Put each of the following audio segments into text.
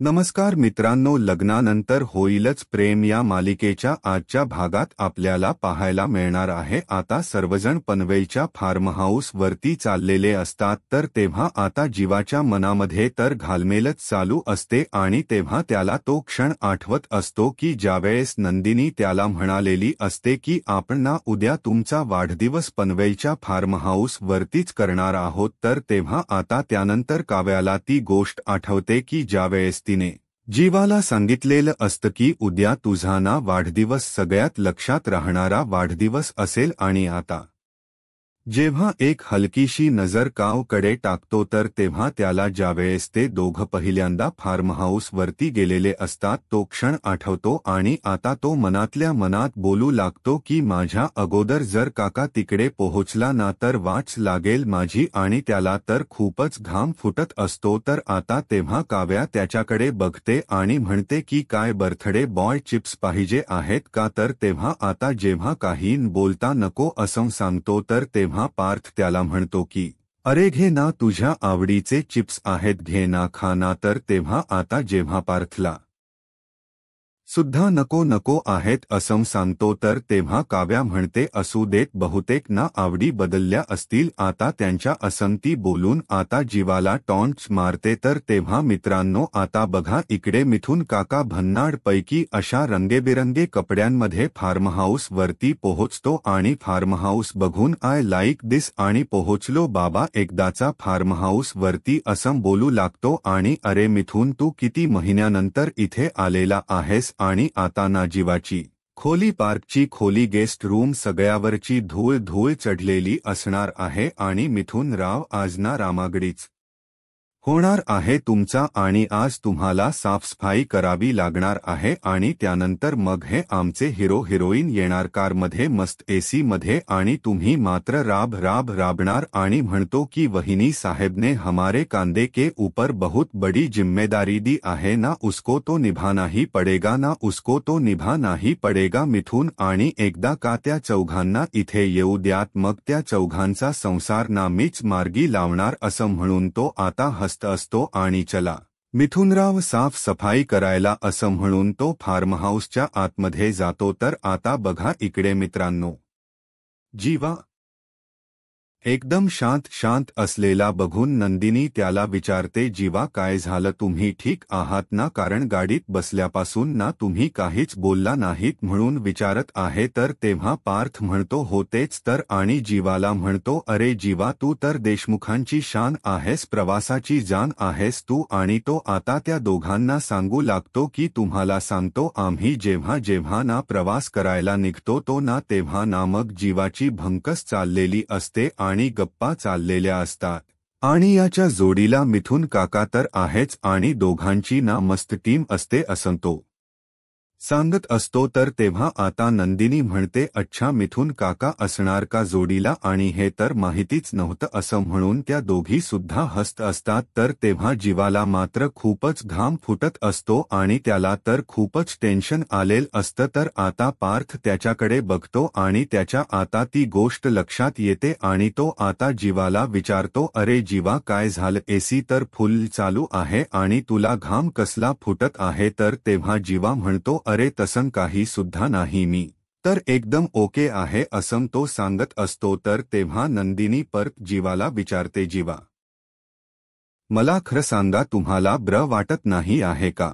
नमस्कार मित्रांनो, लग्नानंतर होईलच प्रेम या मालिकेच्या आजच्या भागात आपल्याला पाहायला मिळणार आहे। आता सर्वजण पनवेलच्या फार्म हाऊस वरती चाललेले असतात, तर तेव्हा आता जीवाच्या मनामध्ये तर घालमेलच चालू असते आणि तेव्हा त्याला तो क्षण आठवत असतो की ज्यावेळेस नंदिनी त्याला म्हणालेली असते की आपण ना उद्या तुमचा वाढदिवस पनवेलच्या फार्म हाऊस वरतीच करणार आहोत। तर तेव्हा आता त्यानंतर काव्याला ती गोष्ट आठवते की ज्यावेळेस तिने जीवाला सांगितलेलं असतं की उद्या तुझा ना वाढदिवस सगळ्यात लक्षात राहणारा वाढदिवस असेल, आणि आता जेव्हा एक हलकीशी नजर कावकडे टाकतो तर तेव्हा त्याला ज्यावेळेस ते दोघं पहिल्यांदा फार्म हाऊस वरती गेलेले असतात तो क्षण आठवतो आणि आता तो मनातल्या मनात बोलू लागतो की माझ्या अगोदर जर काका तिकडे पोहोचला ना तर वाच लागेल माझी, आणि त्याला तर खूपच घाम फुटत असतो। तर आता तेव्हा काव्या त्याच्याकडे बघते आणि म्हणते की काय बर्थडे बॉय चिप्स पाहिजे आहेत का? तर तेव्हा आता जेव्हा काही बोलता नको असं सांगतो तर तेव्हा पार्थ त्याला म्हणतो की अरे घे ना, तुझ्या आवडीचे चिप्स आहेत, घे ना, खा ना। तर तेव्हा आता जेव्हा पार्थला सुद्धा नको नको आहेत असं सांगतो तर तेव्हा काव्या म्हणते असू देत, बहुतेक ना आवडी बदलल्या असतील आता त्यांच्या असंती बोलून आता जीवाला टॉन्च मारते। तर तेव्हा मित्रांनो आता बघा इकडे मिथुन काका भन्नाड पैकी अशा रंगेबिरंगे कपड्यांमध्ये फार्म हाऊस वरती पोहोचतो आणि फार्म हाऊस बघून आय लाईक दिस आणि पोहोचलो बाबा एकदाचा फार्म हाऊस वरती असं बोलू लागतो आणि अरे मिथुन तू किती महिन्यानंतर इथे आलेला आहेस, आणि आता ना जीवाची खोली पार्कची खोली गेस्ट रूम सगळ्यावरची धूळ धूळ चढलेली असणार आहे आणि मिथुन राव आज ना रामागडीच होणार आहे तुमचा, आणि आज तुम्हाला साफसफाई करावी लागणार आहे आणि त्यानंतर मग हे आमचे हिरो हिरोईन येणार कारमध्ये मस्त एसी मध्ये, आणि तुम्ही मात्र राब राब राबणार आणि म्हणतो की वहिनी साहेब ने हमारे कांधे के ऊपर बहुत बड़ी जिम्मेदारी दी आहे ना, उसको तो निभाना ही पडेगा ना, उसको तो निभाना ही पडेगा मिथुन, आणि एकदा का त्या चौघांना इथे येऊ द्यात मग त्या चौघांचा संसार ना मीच मार्गी लावणार असं म्हणून तो आता हसत असतो आणि चला मिथुनराव साफ सफाई करायला असं म्हणून तो फार्म हाऊसच्या आतमध्ये जातो। तर आता बघा इकडे मित्रांनो जीवा एकदम शांत शांत असलेला बघून नंदिनी त्याला विचारते जीवा काय झालं, तुम्ही ठीक आहात ना, कारण गाडीत बसल्यापासून ना तुम्ही काहीच बोलला नाहीत म्हणून विचारत आहे। तर तेव्हा पार्थ म्हणतो होतेच तर, आणि जीवाला म्हणतो अरे जीवा तू तर देशमुखांची शान आहेस, प्रवासाची जान आहेस तू, आणि तो आता त्या दोघांना सांगू लागतो की तुम्हाला सांगतो आम्ही जेव्हा जेव्हा ना प्रवास करायला निघतो तो ना तेव्हा ना मग जीवाची भंकस चाललेली असते आणि गप्पा चाललेल्या असतात, आणि याच्या जोडीला मिथुन काका तर आहेच आणि दोघांची ना मस्त टीम असते असं तो सांगत असतो। तर तेव्हा आता नंदिनी म्हणते अच्छा मिथुन काका असणार का जोडीला, आणि हे तर माहितीच नव्हतं असं म्हणून त्या दोघी सुद्धा हसत असतात। तर तेव्हा जीवाला मात्र खूपच घाम फुटत असतो आणि त्याला तर खूपच टेन्शन आलेल असतं। तर आता पार्थ त्याच्याकडे बघतो आणि त्याच्या आता ती गोष्ट लक्षात येते आणि तो आता जीवाला विचारतो अरे जीवा काय झालं, एसी तर फुल चालू आहे आणि तुला घाम कसला फुटत आहे? तर तेव्हा जीवा म्हणतो अरे तसं काही सुद्धा नाही, मी तर एकदम ओके आहे असं तो सांगत असतो। तर तेव्हा नंदिनी परत जीवाला विचारते जीवा मला खरं सांगा तुम्हाला ब्र वाटत नाही आहे का?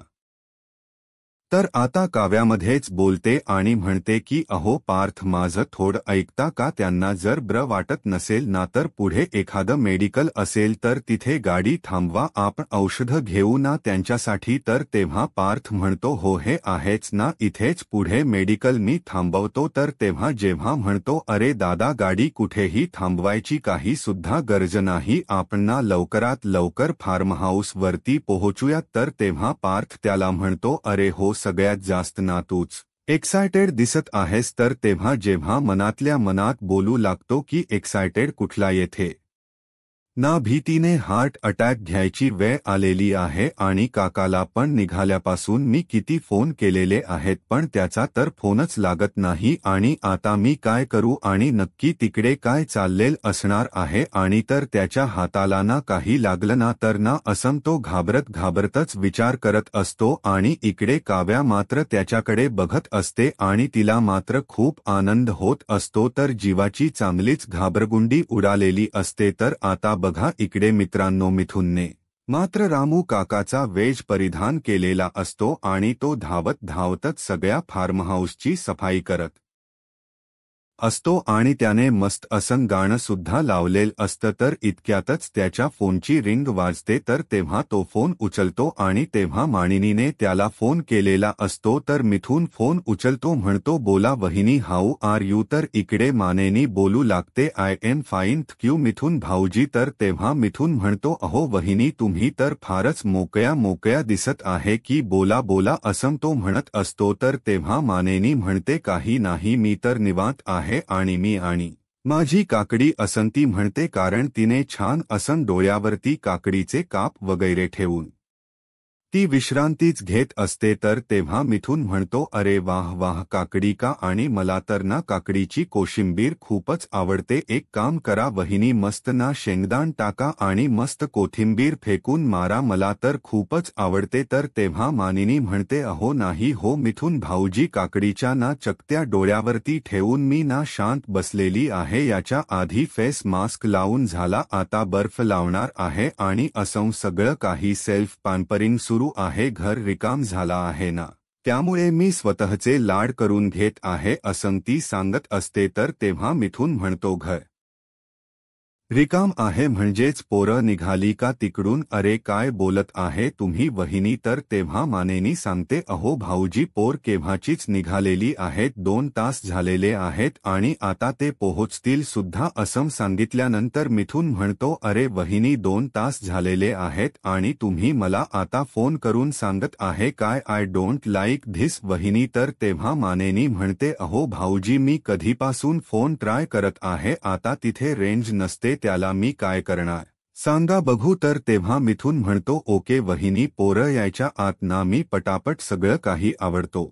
तर आता काव्यामध्येच बोलते आणि म्हणते की अहो पार्थ माझं थोडं ऐकता का, त्यांना जर ब्र वाटत नसेल ना तर पुढे एखादं मेडिकल असेल तर तिथे गाडी थांबवा, आपण औषधं घेऊ ना त्यांच्यासाठी। तर तेव्हा पार्थ म्हणतो हो हे आहेच ना इथेच पुढे मेडिकल मी थांबवतो। तर तेव्हा जेव्हा म्हणतो अरे दादा गाडी कुठेही थांबवायची काही सुद्धा गरज नाही, आपण ना लवकरात लवकर फार्म हाऊस वरती पोहोचूयात। तर तेव्हा पार्थ त्याला म्हणतो अरे हो सगळ्यात जास्त ना तूच एक्सायटेड दिसत आहेस। तर तेव्हा जेव्हा मनातल्या मनात बोलू लागतो की एक्सायटेड कुठला येथे ना भीतीने हार्ट अटॅक घ्यायची वेळ आलेली आहे आणि काकाला पण निघाल्यापासून मी किती फोन केलेले आहेत पण त्याचा तर फोनच लागत नाही आणि आता मी काय करू आणि नक्की तिकडे काय चाललेल असणार आहे आणि तर त्याच्या हाताला ना काही लागलं ना तर ना असं तो घाबरतच विचार करत असतो आणि इकडे काव्या मात्र त्याच्याकडे बघत असते आणि तिला मात्र खूप आनंद होत असतो तर जीवाची चांगलीच घाबरगुंडी उडालेली असते तर आता बघा इकडे मित्रांनो मिथुनने मात्र रामू काकाचा वेश परिधान केलेला असतो आणि तो धावतच सगळ्या फार्महाऊसची सफाई करत असतो आणि त्याने मस्त असं गाणं सुद्धा लावलेलं असतं तर इतक्यातच त्याच्या फोनची रिंग वाजते तर तेव्हा तो फोन उचलतो आणि तेव्हा मानिनीने त्याला फोन केलेला असतो तर मिथुन फोन उचलतो म्हणतो बोला वहिनी हाऊ आर यू तर इकडे मानेनी बोलू लागते आय एम फाईन थँक्यू मिथुन भाऊजी तर तेव्हा मिथुन म्हणतो अहो वहिनी तुम्ही तर फारच मोकळ्या दिसत आहे की बोला बोला असं तो म्हणत असतो तर तेव्हा मानेनी म्हणते काही नाही मी तर निवांत आहे आणि मी आणि माझी काकडी असंती म्हणते कारण तिने छान असं डोळ्यावरती काकडीचे काप वगैरे ठेवून ती विश्रांतीच घेत असते तर तेव्हा मिथुन म्हणतो अरे वाह वाह काकडी का आणि मला तर ना काकडीची कोशिंबीर खूपच आवडते एक काम करा वहिनी मस्त ना शेंगदाण टाका आणि मस्त कोथिंबीर फेकून मारा मला तर खूपच आवडते तर तेव्हा मानिनी म्हणते अहो नाही हो मिथुन भाऊजी काकडीच्या ना चकत्या डोळ्यावरती ठेवून मी ना शांत बसलेली आहे याच्या आधी फेस मास्क लावून झाला आता बर्फ लावणार आहे आणि असं सगळं काही सेल्फ पॅम्परिंग सुरू आहे घर रिकाम झाला आहे ना त्यामुळे मी स्वतःचे लाड करून घेत आहे असं ती सांगत असते तर तेव्हा मिथुन म्हणतो घर रिकाम आहे म्हणजेच पोरं निघाली का तिकडून अरे काय बोलत आहे तुम्ही वहिनी तर तेव्हा मानेनी सांगते अहो भाऊजी पोर केव्हाचीच निघालेली आहेत 2 तास झालेले आहेत आणि आता ते पोहोचतील सुद्धा असं सांगितल्यानंतर मिथुन म्हणतो अरे वहिनी 2 तास झालेले आहेत आणि तुम्ही मला आता फोन करून सांगत आहे काय आय डोंट लाईक धिस वहिनी तर तेव्हा मानेनी म्हणते अहो भाऊजी मी कधीपासून फोन ट्राय करत आहे आता तिथे रेंज नसते त्याला मी काय करणार सांगा बघू तर तेव्हा मिथुन म्हणतो ओके वहिनी पोरं यायच्या आत ना मी पटापट सगळं काही आवडतो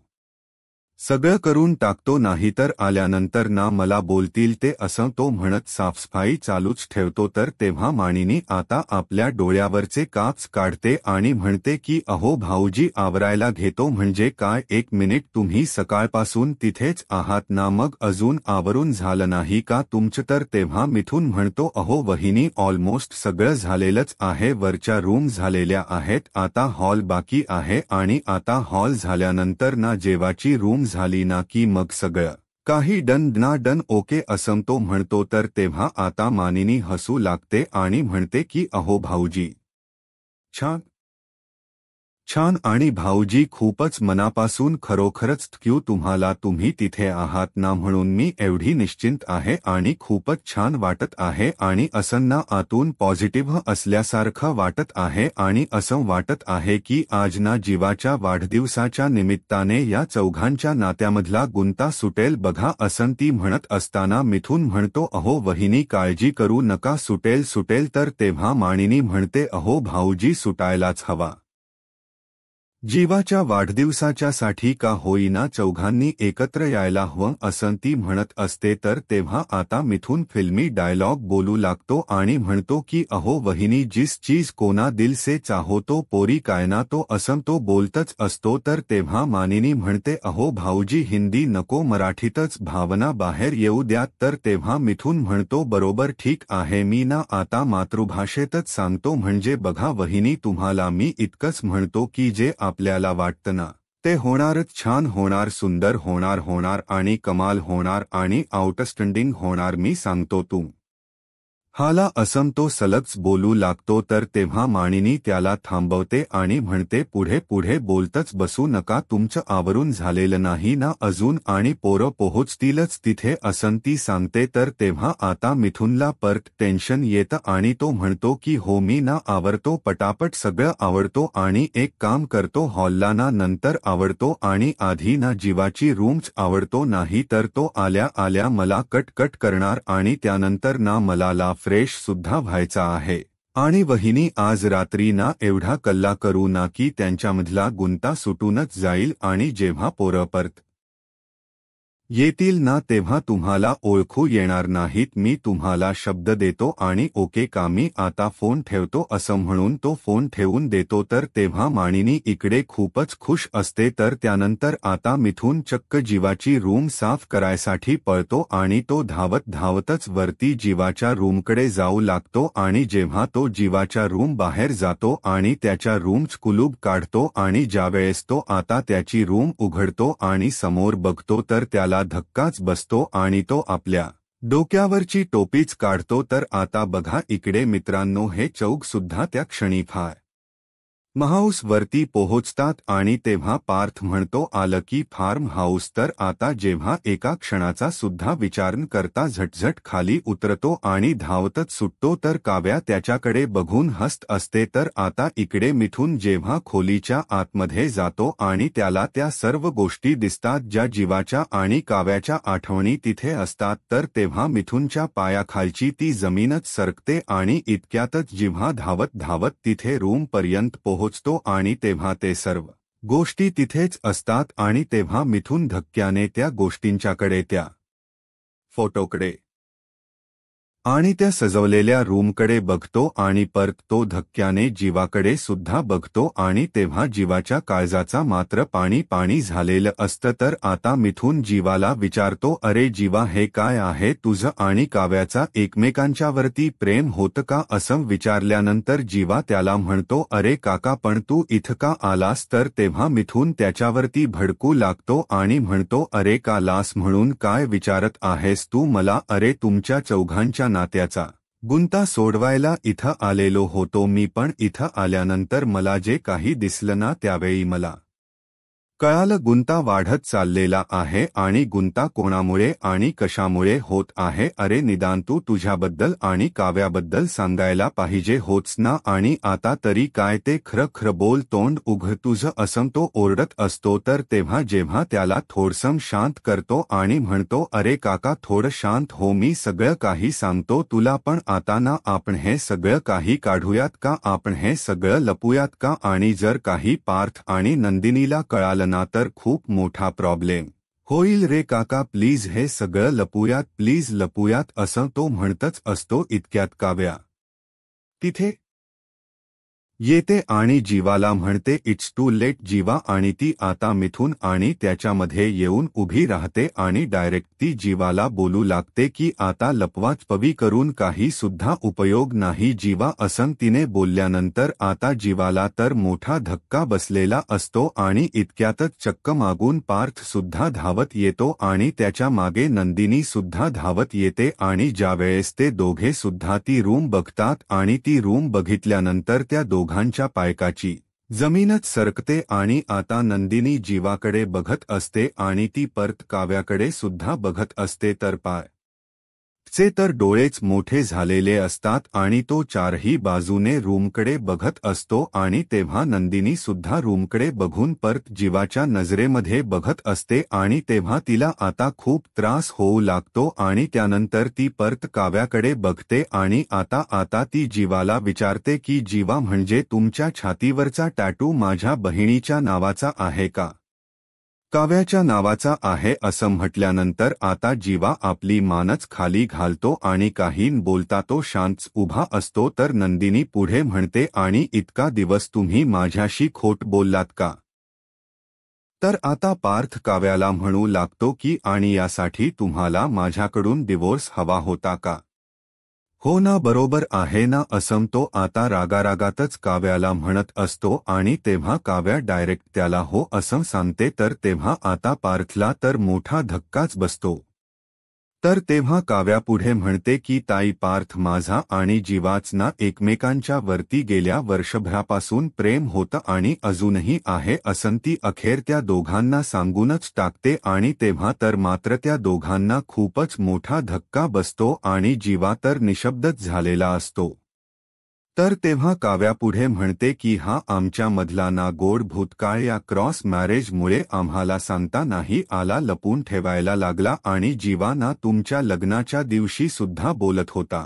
सगळं करून टाकतो नाहीतर आल्यानंतर ना मला बोलतील ते असं तो म्हणत साफसफाई चालूच ठेवतो तर तेव्हा मानिनी आता आपल्या डोळ्यावरचे काच काढते आणि म्हणते की अहो भाऊजी आवरायला घेतो म्हणजे काय 1 मिनिट तुम्ही सकाळपासून तिथेच आहात ना मग अजून आवरून झालं नाही का तुमचं तर तेव्हा मिथुन म्हणतो अहो वहिनी ऑलमोस्ट सगळं झालेलंच आहे वरच्या रूम झालेल्या आहेत आता हॉल बाकी आहे आणि आता हॉल झाल्यानंतर ना जेवाची रूम झाली ना की मग सगळं काही डन ओके असं तो म्हणतो तर तेव्हा आता मानिनी हसू लागते आणि म्हणते की अहो भाऊजी छान आणि भाऊजी खूपच मनापासून खरोखरच थँक्यू तुम्हाला तुम्ही तिथे आहात ना म्हणून मी एवढी निश्चिंत आहे आणि खूपच छान वाटत आहे आणि असं ना आतून पॉझिटिव्ह असल्यासारखं वाटत आहे आणि असं वाटत आहे की आज ना जीवाच्या वाढदिवसाच्या निमित्ताने या चौघांच्या नात्यामधला गुंता सुटेल बघा असं ती म्हणत असताना मिथुन म्हणतो अहो वहिनी काळजी करू नका सुटेल तर तेव्हा मानिनी म्हणते अहो भाऊजी सुटायलाच हवा जीवाच्या वाढदिवसाच्या साठी का होईना चौघांनी एकत्र यायला हवं असं ती म्हणत असते तर तेव्हा आता मिथुन फिल्मी डायलॉग बोलू लागतो आणि म्हणतो की अहो वहिनी जिस चीज कोना दिल से चाहो तो पोरी कायना तो असं तो बोलतच असतो तर तेव्हा मानिनी म्हणते अहो भाऊजी हिंदी नको मराठीतच भावना बाहेर येऊ द्यात तर तेव्हा मिथुन म्हणतो बरोबर ठीक आहे मी ना आता मातृभाषेतच सांगतो म्हणजे बघा वहिनी तुम्हाला मी इतकंच म्हणतो की जे आपल्याला वाटतं ना ते होणारच छान होणार सुंदर होणार आणि कमाल होणार आणि आउटस्टँडिंग होणार मी सांगतो तू हाला असं तो सलगच बोलू लागतो तर तेव्हा मानिनी त्याला थांबवते आणि म्हणते पुढे बोलतच बसू नका तुमचं आवरून झालेलं नाही ना अजून आणि पोरं पोहोचतीलच तिथे असं ती सांगते तर तेव्हा आता मिथुनला परत टेन्शन येतं आणि तो म्हणतो की हो मी ना आवरतो पटापट सगळं आवडतो आणि एक काम करतो हॉलला ना नंतर आवडतो आणि आधी ना जीवाची रूम्स आवडतो नाही तर तो आल्या मला कट करणार आणि त्यानंतर ना मला फ्रेश सुद्धा व्हायचा आहे. आणि वहिनी आज रात्री ना एवढा कल्ला करू ना की त्यांच्यामधला गुंता सुटूनच जाईल आणि जेव्हा पोरं परत येतील ना तेव्हा तुम्हाला ओळखू येणार नाहीत. मी तुम्हाला शब्द देतो आणि ओके का मी आता फोन ठेवतो असं म्हणून तो फोन ठेवून देतो. तर तेव्हा मानिनी इकडे खूपच खुश असते. तर त्यानंतर आता मिथून चक्क जीवाची रूम साफ करायसाठी पळतो आणि तो धावत धावतच वरती जीवाच्या रूमकडे जाऊ लागतो. आणि जेव्हा तो जीवाच्या रूम बाहेर जातो आणि त्याच्या रूमच कुलूप काढतो आणि ज्यावेळेस तो आता त्याची रूम उघडतो आणि समोर बघतो तर त्याला धक्काच बसतो आणि तो आपल्या डोक्यावरची टोपीच काढतो. तर आता बघा इकडे मित्रांनो, हे चौघ सुद्धा त्या क्षणी फार हाऊस वरती पोहोचतात आणि तेव्हा पार्थ म्हणतो आलं की फार्म हाऊस. तर आता जेव्हा एका क्षणाचा सुद्धा विचार न करता झटझट खाली उतरतो आणि धावतच सुटतो तर काव्या त्याच्याकडे बघून हसत असते. तर आता इकडे मिथून जेव्हा खोलीच्या आतमध्ये जातो आणि त्याला त्या सर्व गोष्टी दिसतात ज्या जीवाच्या आणि काव्याच्या आठवणी तिथे असतात. तर तेव्हा मिथूनच्या पायाखालची ती जमीनच सरकते आणि इतक्यातच जिव्हा धावत धावत तिथे रूमपर्यंत पोहोचतो आणि तेव्हा ते सर्व गोष्टी तिथेच असतात. आणि तेव्हा मिथून धक्क्याने त्या गोष्टींच्याकडे, त्या फोटोकडे आणि त्या सजवलेल्या रूमकडे बघतो आणि परत तो धक्क्याने जीवाकडे सुद्धा बघतो आणि तेव्हा जीवाच्या काळजाचा मात्र पाणी पाणी झालेलं असतं. तर आता मिथून जीवाला विचारतो, अरे जीवा हे काय आहे तुझं आणि काव्याचा एकमेकांच्यावरती प्रेम होतं का? असं विचारल्यानंतर जीवा त्याला म्हणतो, अरे काका पण तू इथं का आलास? तर तेव्हा मिथून त्याच्यावरती भडकू लागतो आणि म्हणतो, अरे का लास म्हणून काय विचारत आहेस तू मला? अरे तुमच्या चौघांच्या नात्याचा गुंता सोडवायला इथं आलेलो होतो मी. पण इथं आल्यानंतर मला जे काही दिसलं ना त्यावेळी मला कळालं गुंता वाढत चाललेला आहे. आणि गुंता कोणामुळे आणि कशामुळे होत आहे? अरे निदान तू तुझ्याबद्दल आणि काव्याबद्दल सांगायला पाहिजे होच ना. आणि आता तरी काय ते खरं खरं बोल, तोंड उघड तुझं, असं तो ओरडत असतो. तर तेव्हा जेव्हा त्याला थोडसं शांत करतो आणि म्हणतो, अरे काका थोडं शांत हो, मी सगळं काही सांगतो तुला. पण आता ना आपण हे सगळं काही काढूयात का? आपण हे सगळं लपूयात का? आणि जर काही पार्थ आणि नंदिनीला कळालं ना तर खूप मोठा प्रॉब्लेम होईल रे काका. प्लीज हे सगळं लपूयात, प्लीज लपूयात, असं तो म्हणतच असतो. इतक्यात काव्या तिथे येते आणि जीवाला म्हणते, इट्स टू लेट जीवा. आणि ती आता मिथून आणि त्याच्यामध्ये येऊन उभी राहते आणि डायरेक्ट ती जीवाला बोलू लागते की आता लपवाचपवी करून काही सुद्धा उपयोग नाही जीवा. असं तिने बोलल्यानंतर आता जीवाला तर मोठा धक्का बसलेला असतो आणि इतक्यातच चक्क मागून पार्थ सुद्धा धावत येतो आणि त्याच्या मागे नंदिनी सुद्धा धावत येते. आणि ज्यावेळेस ते दोघे सुद्धा ती रूम बघतात आणि ती रूम बघितल्यानंतर त्या दोघांच्या पायकाची जमीनच सरकते. आणि आता नंदिनी जीवाकडे बघत असते आणि ती परत काव्याकडे सुद्धा बघत असते. तर चे तर डोळेच मोठे झालेले असतात आणि तो चारही बाजूने रूमकडे बघत असतो. आणि तेव्हा नंदिनी सुद्धा रूमकडे बघून परत जीवाच्या नजरेमध्ये बघत असते आणि तेव्हा तिला आता खूप त्रास होऊ लागतो. आणि त्यानंतर ती परत काव्याकडे बघते आणि आता ती जीवाला विचारते की जीवा म्हणजे तुमच्या छातीवरचा टॅटू माझ्या बहिणीच्या नावाचा आहे का? काव्याच्या नावाचा आहे असं म्हटल्यानंतर आता जीवा आपली मानच खाली घालतो आणि काही न बोलता तो शांत उभा असतो. तर नंदिनी पुढे म्हणते, आणि इतका दिवस तुम्ही माझ्याशी खोट बोललात का? तर आता पार्थ काव्याला म्हणू लागतो की आणि यासाठी तुम्हाला माझ्याकडून डिवोर्स हवा होता का? हो ना, बरोबर आहे ना, असं तो आता रागारागातच काव्याला म्हणत असतो. आणि तेव्हा काव्या डायरेक्ट त्याला हो असं सांगते. तर तेव्हा आता पार्थला तर मोठा धक्काच बसतो. तर तेव्हा काव्या पुढे म्हणते की ताई पार्थ माझा आणि जीवाच ना एकमेकांच्या वरती गेल्या वर्षभरापासून प्रेम होतं आणि अजूनही आहे असं ती अखेर त्या दोघांना सांगूनच टाकते. आणि तेव्हा तर मात्र त्या दोघांना खूपच मोठा धक्का बसतो आणि जीवा तर निशब्दच झालेला असतो. तर तेव्हा काव्या पुढे म्हणते की हा आमच्यामधला ना गोड भूतकाळ या क्रॉस मॅरेजमुळे आम्हाला सांगता नाही आला, लपून ठेवायला लागला. आणि जीवा ना तुमच्या लग्नाच्या दिवशी सुद्धा बोलत होता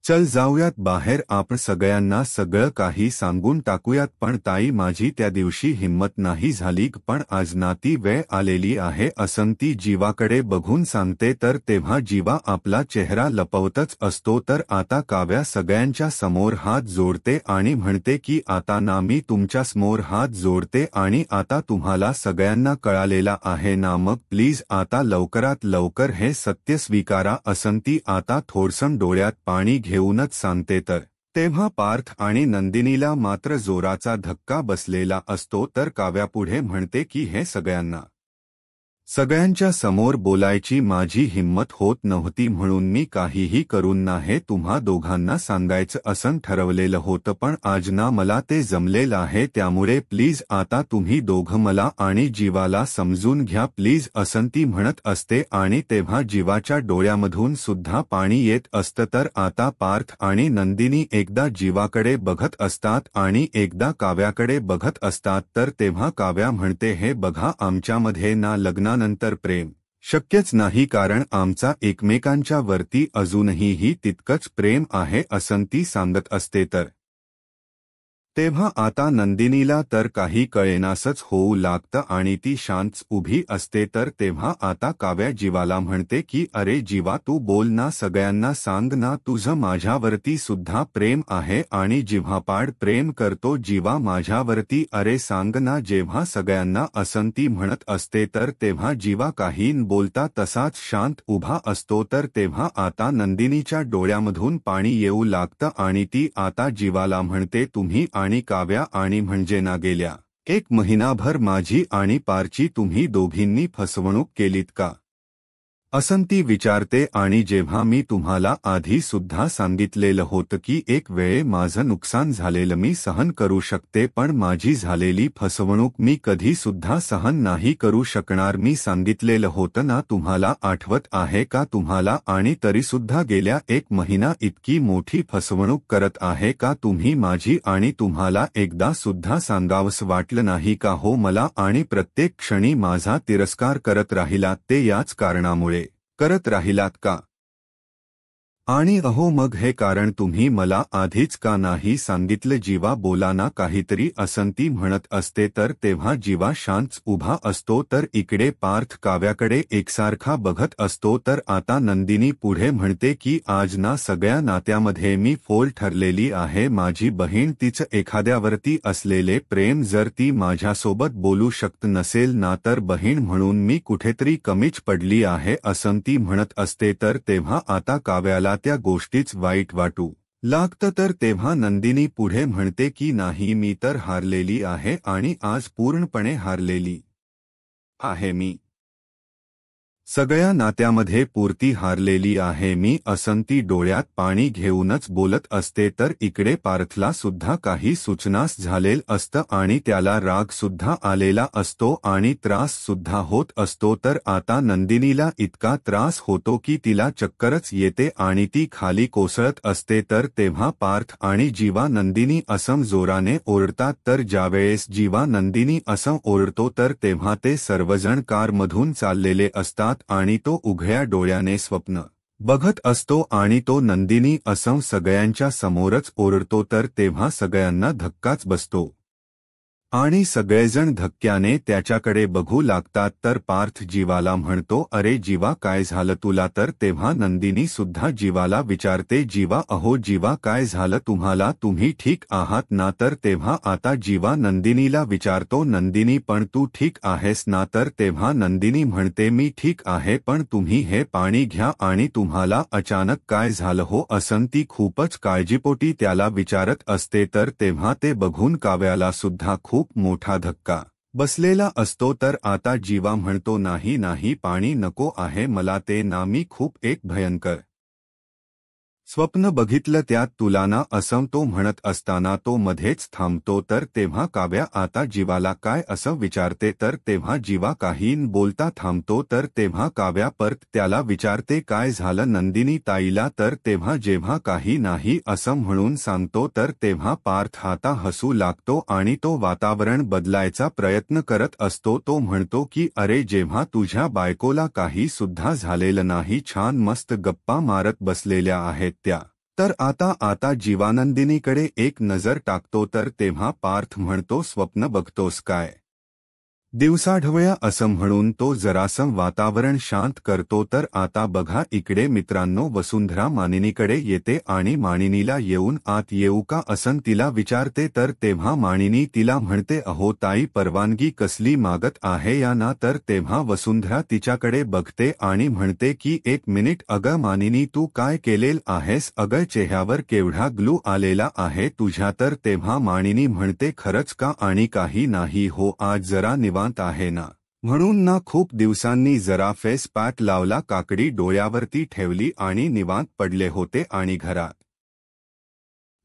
चल जाऊयात बाहेर, आपण सगळ्यांना सगळं काही सांगून टाकूयात. पण ताई, माझी त्या दिवशी हिंमत नाही झाली. पण आज ना ती वेळ आलेली आहे असं ती जीवाकडे बघून सांगते. तर तेव्हा जीवा आपला चेहरा लपवतच असतो. तर आता काव्या सगळ्यांच्या समोर हात जोडते आणि म्हणते की आता ना मी तुमच्या समोर हात जोडते आणि आता तुम्हाला सगळ्यांना कळालेला आहे ना, मग प्लीज आता लवकरात लवकर हे सत्य स्वीकारा असं ती आता थोडसं डोळ्यात पाणी घेऊनच सांगते. तर तेव्हा पार्थ आणि नंदिनीला मात्र जोराचा धक्का बसलेला असतो. तर काव्या पुढे म्हणते की हे सगळ्यांच्या समोर बोलायची माझी हिंमत होत नव्हती, म्हणून मी काहीही करून नाही तुम्हा दोघांना सांगायचं असं ठरवलेलं होतं. पण आज ना मला ते जमलेलं आहे, त्यामुळे प्लीज आता तुम्ही दोघं मला आणि जीवाला समजून घ्या प्लीज असं ती म्हणत असते. आणि तेव्हा जीवाच्या डोळ्यामधून सुद्धा पाणी येत असतं. तर आता पार्थ आणि नंदिनी एकदा जीवाकडे बघत असतात आणि एकदा काव्याकडे बघत असतात. तर तेव्हा काव्या म्हणते, हे बघा, आमच्यामध्ये ना लग्नानंतर प्रेम शक्यच नाही, कारण आमचा एकमेकांच्या वरती अजूनही तितकंच प्रेम आहे असं ती सांगत असते. तर तेव्हा आता नंदिनीला तर काही कळेनासच होऊ लागतं आणि ती शांत उभी असते. तर तेव्हा आता काव्या जीवाला म्हणते की अरे जीवा, तू बोल ना, सगळ्यांना सांग ना, तुझं माझ्यावरती सुद्धा प्रेम आहे आणि जिव्हापाड प्रेम करतो जीवा माझ्यावरती, अरे सांग ना. जेव्हा सगळ्यांना असं ती म्हणत असते तर तेव्हा जीवा काही न बोलता तसाच शांत उभा असतो. तर तेव्हा आता नंदिनीच्या डोळ्यामधून पाणी येऊ लागतं आणि ती आता जीवाला म्हणते, तुम्ही आणि काव्या आणि म्हणजे ना गेल्या 1 महिनाभर माझी आणि पारची तुम्ही दोघींनी फसवणूक केलीत का असं ती विचारते. आणि जेव्हा मी तुम्हाला आधी सुद्धा सांगितलेलं होतं की एक वेळे माझं नुकसान झालेलं मी सहन करू शकते, पण माझी झालेली फसवणूक मी कधी सुद्धा सहन नाही करू शकणार, मी सांगितलेलं होतं ना तुम्हाला, आठवत आहे का तुम्हाला? आणि तरीसुद्धा गेल्या 1 महिना इतकी मोठी फसवणूक करत आहे का तुम्ही माझी? आणि तुम्हाला एकदा सुद्धा सांगावंसं वाटलं नाही का हो मला? आणि प्रत्येक क्षणी माझा तिरस्कार करत राहिलात, ते याच कारणामुळे करत राहिलात का? आणि अहो मग हे कारण तुम्ही मला आधीच का नाही सांगितलं? जीवा बोला ना काहीतरी असं ती म्हणत असते. तर तेव्हा जीवा शांत उभा असतो. तर इकडे पार्थ काव्याकडे एकसारखा बघत असतो. तर आता नंदिनी पुढे म्हणते की आज ना सगळ्या नात्यामध्ये मी फोल ठरलेली आहे. माझी बहीण, तिचं एखाद्यावरती असलेले प्रेम जर ती माझ्यासोबत बोलू शकत नसेल ना, तर बहीण म्हणून मी कुठेतरी कमीच पडली आहे असं ती म्हणत असते. तर तेव्हा आता काव्याला त्या गोष्टीच वाईट वाटू लागतं. तर तेव्हा नंदिनी पुढे म्हणते की नाही, मी तर हारलेली आहे आणि आज पूर्णपणे हारलेली आहे मी. सगळ्या नात्यामध्ये पुरती हारलेली आहे मी असं ती डोळ्यात पाणी घेऊनच बोलत असते. तर इकडे पार्थला सुद्धा काही सूचनास झालेल असतं आणि त्याला राग सुद्धा आलेला असतो आणि त्रास सुद्धा होत असतो. तर आता नंदिनीला इतका त्रास होतो की तिला चक्करच येते आणि ती खाली कोसळत असते. तर तेव्हा पार्थ आणि जीवा नंदिनी असं जोराने ओरडतात. तर ज्यावेळेस जीवा नंदिनी असं ओरडतो तर तेव्हा ते सर्वजण कारमधून चाललेले असतात आणि तो उघड्या डोळ्याने स्वप्न बघत असतो आणि तो नंदिनी असं सगळ्यांच्या समोरच ओरडतो. तर तेव्हा सगळ्यांना धक्काच बसतो आणि सगळेजण धक्क्याने त्याच्याकडे बघू लागतात. तर पार्थ जीवाला म्हणतो, अरे जीवा, काय झालं तुला? तर तेव्हा नंदिनी सुद्धा जीवाला विचारते, जीवा, अहो जीवा, काय झालं तुम्हाला? तुम्ही ठीक आहात ना? तर तेव्हा आता जीवा नंदिनीला विचारतो, नंदिनी, पण तू ठीक आहेस ना? तर तेव्हा नंदिनी म्हणते, मी ठीक आहे, पण तुम्ही हे पाणी घ्या. आणि तुम्हाला अचानक काय झालं हो असं ती खूपच काळजीपोटी त्याला विचारत असते. तर तेव्हा ते बघून काव्याला सुद्धा खूप मोठा धक्का बसलेला असतो. तर आता जीवा म्हणतो, नाही नाही, पाणी नको आहे मला ते ना, मी खूप एक भयंकर स्वप्न बघितलं त्यात तुला ना, असं तो म्हणत असताना तो मध्येच थांबतो. तर तेव्हा काव्या आता जीवाला काय असं विचारते. तर तेव्हा जीवा काही न बोलता थांबतो. तर तेव्हा काव्या परत त्याला विचारते, काय झालं नंदिनी ताईला? तर तेव्हा जेव्हा काही नाही असं म्हणून सांगतो. तर तेव्हा पार्थ आता हसू लागतो आणि तो वातावरण बदलायचा प्रयत्न करत असतो. तो म्हणतो की अरे, जेव्हा तुझ्या बायकोला काही सुद्धा झालेलं नाही, छान मस्त गप्पा मारत बसलेल्या आहेत त्या, तर आता जीवानंदिनीकडे एक नजर टाकतो तर तेव्हा पार्थ म्हणतो, स्वप्न बघतोस काय? दिवसाढवळ्या असं म्हणून तो जरासं वातावरण शांत करतो. तर आता बघा इकडे मित्रांनो, वसुंधरा मानिनीकडे येते आणि मानिनीला येऊन आत येऊ का असं तिला विचारते. तर तेव्हा मानिनी तिला म्हणते, अहो ताई, परवानगी कसली मागत आहे या ना? तर तेव्हा वसुंधरा तिच्याकडे बघते आणि म्हणते की एक मिनिट, अगं मानिनी, तू काय केलेल आहेस? अगं चेहऱ्यावर केवढा ग्लू आलेला आहे तुझ्या? तर तेव्हा मानिनी म्हणते, खरंच का? आणि काही नाही हो, आज जरा निवांत आहे ना, म्हणून ना खूप दिवसांनी जरा फेस पॅक लावला, काकडी डोळ्यावरती ठेवली आणि निवांत पडले होते आणि घरात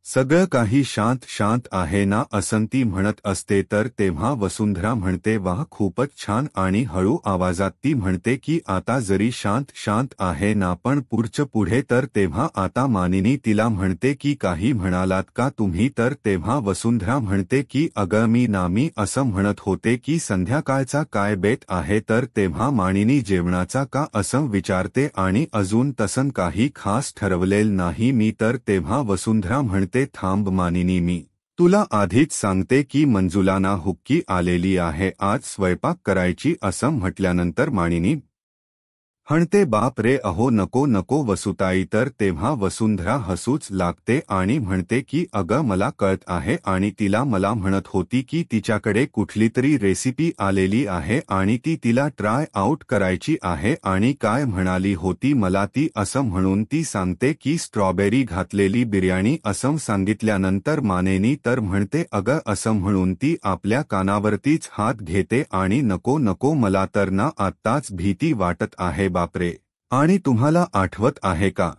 सगळं काही शांत शांत आहे ना असं ती म्हणत असते. तर तेव्हा वसुंधरा म्हणते, वाह, खूपच छान. आणि हळू आवाजात ती म्हणते की आता जरी शांत शांत आहे ना, पण पुढचं पुढे? तर तेव्हा आता मानिनी तिला म्हणते की काही म्हणालात का तुम्ही? तर तेव्हा वसुंधरा म्हणते की अगं मी असं म्हणत होते की संध्याकाळचा काय बेत आहे? तर तेव्हा मानिनी जेवणाचा का असं विचारते आणि अजून तसं काही खास ठरवलेल नाही मी. तर तेव्हा वसुंधरा म्हणते, थांब मानिनी, मी तुला आधीच सांगते की मंजुलाना हुक्की आलेली आहे आज स्वयंपाक करायची असं म्हटल्यानंतर मानिनी हणते, बाप रे, अहो नको नको वसुताई. तर तेव्हा वसुंधरा हसूच लागते आणि म्हणते की अगं मला कळत आहे. आणि तिला मला म्हणत होती की तिच्याकडे कुठली तरी रेसिपी आलेली आहे आणि ती तिला ट्राय आउट करायची आहे. आणि काय म्हणाली होती मला ती? असं म्हणून ती सांगते की स्ट्रॉबेरी घातलेली बिर्याणी असं सांगितल्यानंतर मानेनी तर म्हणते, अगं असं म्हणून ती आपल्या कानावरतीच हात घेते आणि नको नको, मला तर ना आत्ताच भीती वाटत आहे बापरे. आणि तुम्हाला आठवत आहे का,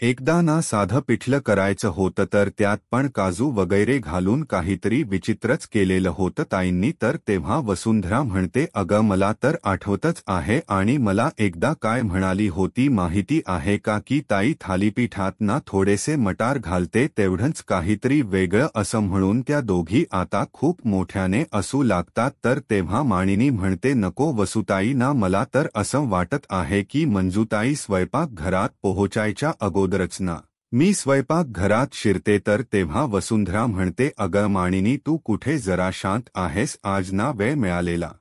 एकदा ना साधं पिठलं करायचं होतं, तर त्यात पण काजू वगैरे घालून काहीतरी विचित्रच केलेलं होतं ताईंनी. तर तेव्हा वसुंधरा म्हणते, अगं मला तर आठवतच आहे. आणि मला एकदा काय म्हणाली होती माहिती आहे का, की ताई थालीपीठात ना थोडेसे मटार घालते, तेवढंच काहीतरी वेगळं असं म्हणून त्या दोघी आता खूप मोठ्याने असू लागतात. तर तेव्हा मानिनी म्हणते, नको वसुताई ना, मला तर असं वाटत आहे की मंजुताई स्वयंपाक घरात पोहोचायच्या अगोदरच ना मी स्वयंपाक घरात शिरते. तर तेव्हा वसुंधरा म्हणते, अगं मानिनी, तू कुठे जरा शांत आहेस? आज ना वेळ मिळालेला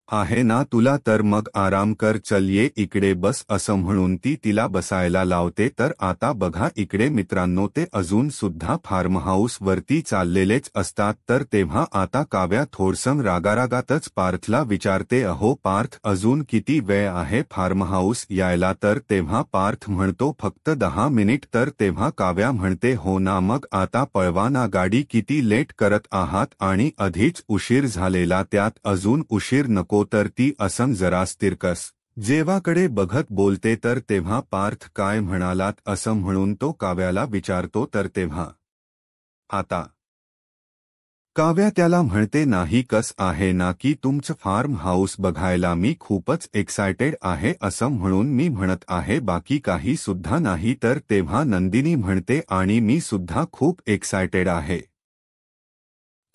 आहे ना तुला, तर मग आराम कर, चल ये इकडे बस असं म्हणून ती तिला बसायला लावते. तर आता बघा इकडे मित्रांनो, ते अजून सुद्धा फार्म हाऊस वरती चाललेलेच असतात. तर तेव्हा आता काव्या थोडसं रागारागातच पार्थला विचारते, अहो पार्थ, अजून किती वेळ आहे फार्म हाऊस यायला? तर तेव्हा पार्थ म्हणतो, फक्त 10 मिनिट. तर तेव्हा काव्या म्हणते, हो ना, मग आता पळवा ना गाडी, किती लेट करत आहात आणि आधीच उशीर झालेला, त्यात अजून उशीर नको. तर ती असं जरास तिरकस जेवाकडे बघत बोलते. तर तेव्हा पार्थ, काय म्हणालात असं म्हणून तो काव्याला विचारतो. तर तेव्हा आता काव्या त्याला म्हणते, नाही कस आहे ना की तुमचं फार्म हाऊस बघायला मी खूपच एक्सायटेड आहे असं म्हणून मी म्हणत आहे, बाकी काही सुद्धा नाही. तर तेव्हा नंदिनी म्हणते, आणि मी सुद्धा खूप एक्सायटेड आहे.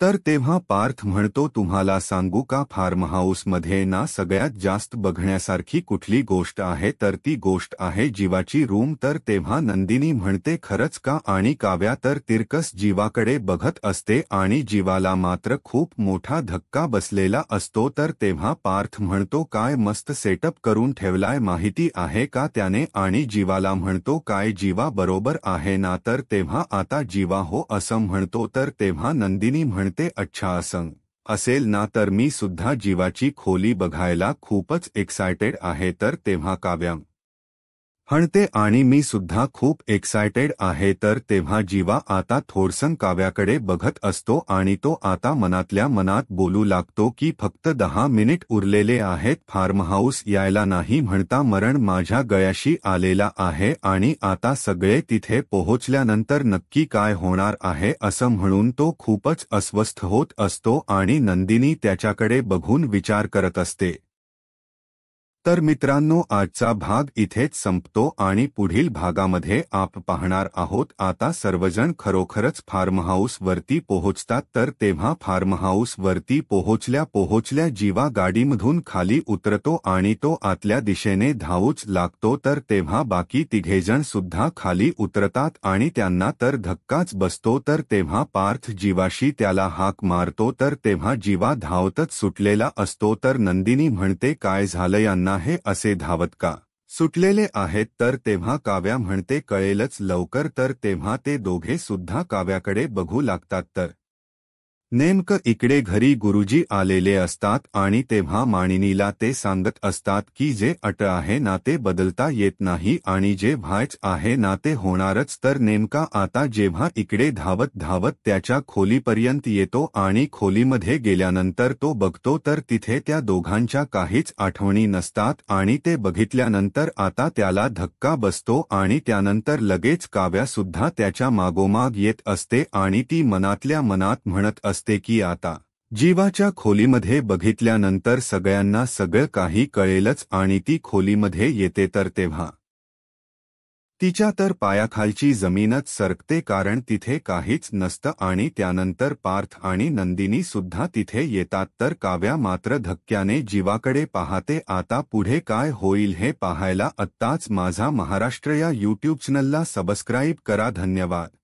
तर तेव्हा पार्थ म्हणतो, तुम्हाला सांगू का, फार्म हाऊसमध्ये ना सगळ्यात जास्त बघण्यासारखी कुठली गोष्ट आहे? तर ती गोष्ट आहे जीवाची रूम. तर तेव्हा नंदिनी म्हणते, खरंच का? आणि काव्या तर तिरकस जीवाकडे बघत असते आणि जीवाला मात्र खूप मोठा धक्का बसलेला असतो. तर तेव्हा पार्थ म्हणतो, काय मस्त सेटअप करून ठेवलाय माहिती आहे का त्याने? आणि जीवाला म्हणतो, काय जीवा बरोबर आहे ना? तर तेव्हा आता जीवा हो असं म्हणतो. तर तेव्हा नंदिनी म्हणते, अच्छा असं असेल ना, तर मी सुद्धा जीवाची खोली बघायला खूपच एक्सायटेड आहे. तर तेव्हा काव्या हणते, आणि मी सुद्धा खूप एक्सायटेड आहे. तर तेव्हा जीवा आता थोडसं काव्याकडे बघत असतो आणि तो आता मनातल्या मनात बोलू लागतो की फक्त 10 मिनिट उरलेले आहेत फार्म हाऊस यायला, नाही म्हणता मरण माझ्या गळ्याशी आलेला आहे. आणि आता सगळे तिथे पोहोचल्यानंतर नक्की काय होणार आहे असं म्हणून तो खूपच अस्वस्थ होत असतो आणि नंदिनी त्याच्याकडे बघून विचार करत असते. तर मित्रांनो, आजचा भाग इथेच संपतो आणि पुढील भागामध्ये आपण पाहणार आहोत आता सर्वजण खरोखरच फार्म हाऊस वरती पोहोचतात. तर तेव्हा फार्म हाऊस वरती पोहोचल्या जीवा गाडीमधून खाली उतरतो आणि तो आतल्या दिशेने धावूच लागतो. तर तेव्हा बाकी तिघेजण सुद्धा खाली उतरतात आणि त्यांना तर धक्काच बसतो. तर तेव्हा पार्थ जीवाशी त्याला हाक मारतो. तर तेव्हा जीवा धावतच सुटलेला असतो. तर नंदिनी म्हणते, काय झालं यांना, हे असे धावत का सुटलेले आहेत? तर तेव्हा काव्या म्हणते, कळेलच लवकर. तर तेव्हा ते दोघे सुद्धा काव्याकडे बघू लागतात. तर नेमकं इकडे घरी गुरुजी आलेले असतात आणि तेव्हा मानिनीला ते सांगत असतात की जे अट आहे ना ते बदलता येत नाही आणि जे व्हायच आहे ना ते होणारच. तर नेमका आता जेव्हा इकडे धावत धावत त्याच्या खोलीपर्यंत येतो आणि खोलीमध्ये गेल्यानंतर तो बघतो तर तिथे त्या दोघांच्या काहीच आठवणी नसतात आणि ते बघितल्यानंतर आता त्याला धक्का बसतो आणि त्यानंतर लगेच काव्या सुद्धा त्याच्या मागोमाग येत असते आणि ती मनातल्या मनात म्हणत असते की आता जीवाच्या खोलीमध्ये बघितल्यानंतर सगळ्यांना सगळं काही कळेलच. आणि ती खोलीमध्ये येते तर तेव्हा तिच्या तर पायाखालची जमीनच सरकते कारण तिथे काहीच नसतं आणि त्यानंतर पार्थ आणि नंदिनी सुद्धा तिथे येतात. तर काव्या मात्र धक्क्याने जीवाकडे पाहते. आता पुढे काय होईल हे पाहायला आत्ताच माझा महाराष्ट्र या यूट्यूब चॅनलला सबस्क्राईब करा. धन्यवाद.